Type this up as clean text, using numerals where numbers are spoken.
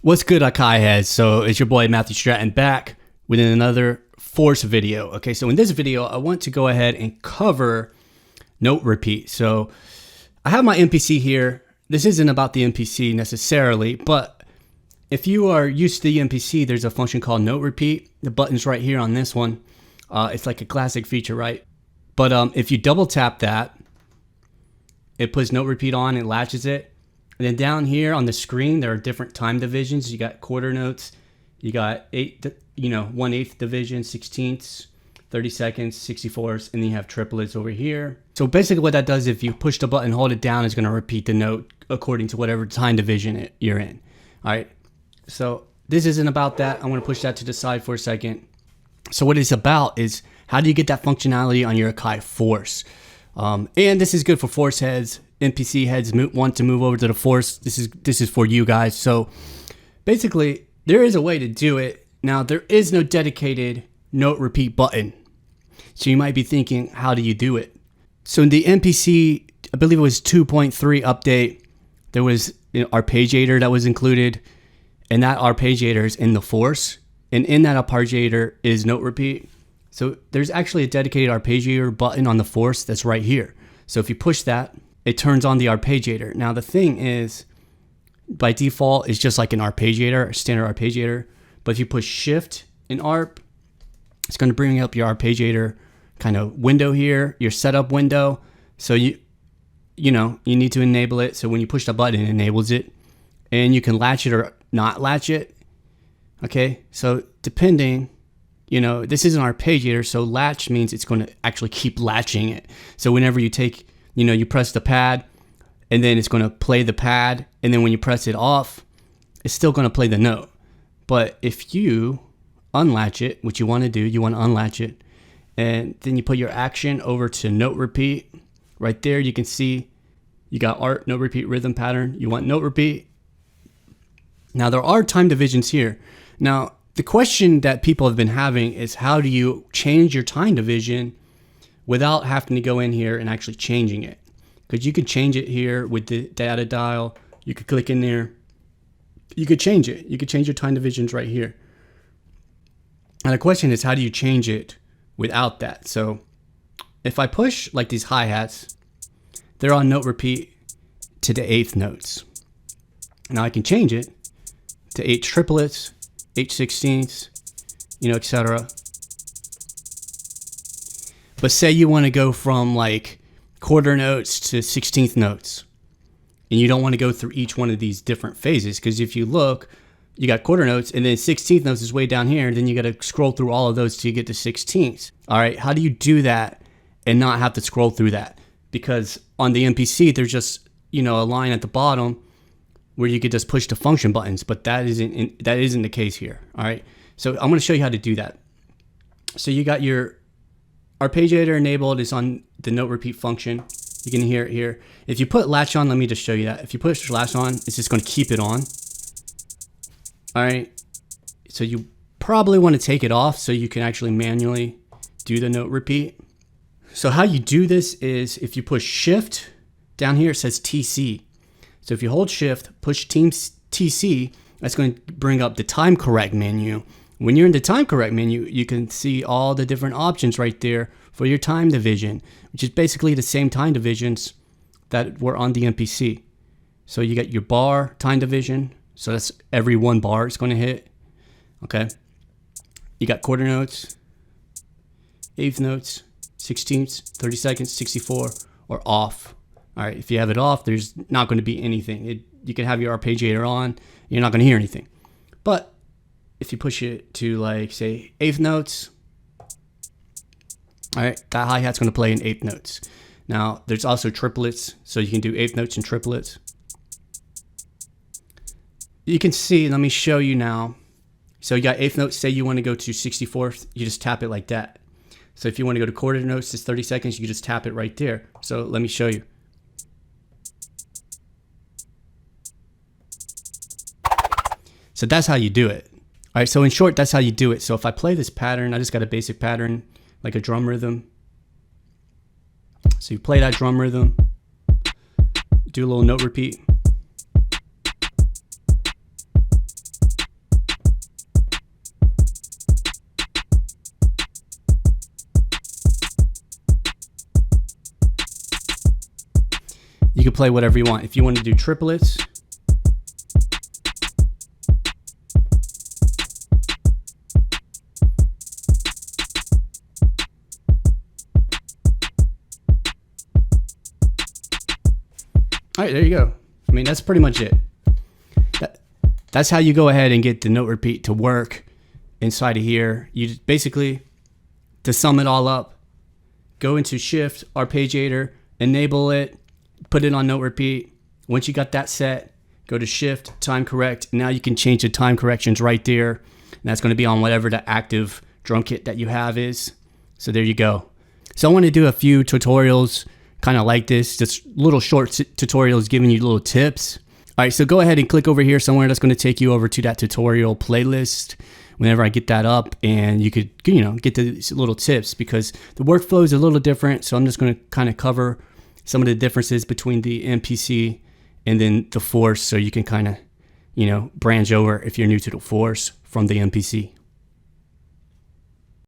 What's good, Akai heads? So it's your boy Matthew Stratton back with another force video. Okay, so in this video, I want to go ahead and cover note repeat. So I have my MPC here. This isn't about the MPC necessarily, but if you are used to the MPC, there's a function called note repeat. The button's right here on this one. It's like a classic feature, right? But if you double tap that, it puts note repeat on, it latches it. And then down here on the screen, there are different time divisions. You got quarter notes, you got 1/8 division, 16ths, 30 seconds, 64ths, and then you have triplets over here. So basically what that does, if you push the button, hold it down, it's going to repeat the note according to whatever time division you're in. All right. So this isn't about that. I'm going to push that to the side for a second. So what it's about is how do you get that functionality on your Akai force? And this is good for force heads. MPC heads want to move over to the force. This is for you guys. So basically, there is a way to do it. Now, there is no dedicated note repeat button. So you might be thinking, how do you do it? So in the MPC, I believe it was 2.3 update, there was an arpeggiator that was included, and that arpeggiator is in the force, and in that arpeggiator is note repeat. So there's actually a dedicated arpeggiator button on the force that's right here. So if you push that, it turns on the arpeggiator. Now the thing is, by default, it's just like an arpeggiator, a standard arpeggiator. But if you push shift in ARP, it's going to bring up your arpeggiator kind of window here, your setup window. So you need to enable it. So when you push the button, it enables it. And you can latch it or not latch it. Okay, so depending, this is an arpeggiator, so latch means it's going to actually keep latching it. So whenever you take, you press the pad, and then it's going to play the pad, and then when you press it off, it's still going to play the note. But if you unlatch it, which you want to do, you want to unlatch it, and then you put your action over to note repeat. Right there, you can see you got art, note repeat, rhythm pattern. You want note repeat. Now, there are time divisions here. Now, the question that people have been having is, how do you change your time division without having to go in here and actually changing it? Because you could change it here with the data dial. You could click in there. You could change it. You could change your time divisions right here. And the question is, how do you change it without that? So if I push like these hi-hats, they're on note repeat to the 8th notes. Now I can change it to 8 triplets, 8 16ths, etc. But say you want to go from like quarter notes to 16th notes, and you don't want to go through each one of these different phases, because if you look, you got quarter notes, and then 16th notes is way down here, and then you got to scroll through all of those till you get to 16ths. All right, how do you do that and not have to scroll through that? Because on the MPC, there's just a line at the bottom where you could just push the function buttons, but that isn't the case here. All right, so I'm going to show you how to do that. So you got your arpeggiator enabled, is on the note repeat function. You can hear it here. If you put latch on, let me just show you that. If you push latch on, it's just going to keep it on. All right, so you probably want to take it off so you can actually manually do the note repeat. So how you do this is, if you push shift down here, it says TC. So if you hold shift, push TC, that's going to bring up the time correct menu. When you're in the time correct menu, you can see all the different options right there for your time division, which is basically the same time divisions that were on the MPC. So you got your bar time division. So that's every one bar it's going to hit. Okay. You got quarter notes, 8th notes, 16ths, 30 seconds, 64, or off. All right, if you have it off, there's not going to be anything. You can have your arpeggiator on, you're not going to hear anything. But if you push it to, like, say, 8th notes, all right, that hi-hat's going to play in 8th notes. Now, there's also triplets, so you can do 8th notes and triplets. You can see, let me show you now. So you got 8th notes, say you want to go to 64th, you just tap it like that. So if you want to go to quarter notes, it's 30 seconds, you just tap it right there. So let me show you. So that's how you do it. All right, so in short, that's how you do it. So if I play this pattern, I just got a basic pattern, like a drum rhythm. So you play that drum rhythm, do a little note repeat. You can play whatever you want. If you want to do triplets, all right, there you go. I mean, that's pretty much it. That's how you go ahead and get the note repeat to work inside of here. You just basically, to sum it all up, go into Shift, Arpeggiator, enable it, put it on note repeat. Once you got that set, go to Shift, time correct. Now you can change the time corrections right there. And that's going to be on whatever the active drum kit that you have is. So there you go. So I want to do a few tutorials kind of like this, just little short tutorials giving you little tips. All right, so go ahead and click over here somewhere. That's going to take you over to that tutorial playlist whenever I get that up, and you could, get these little tips because the workflow is a little different. So I'm just going to kind of cover some of the differences between the MPC and then the Force, so you can kind of, branch over if you're new to the Force from the MPC.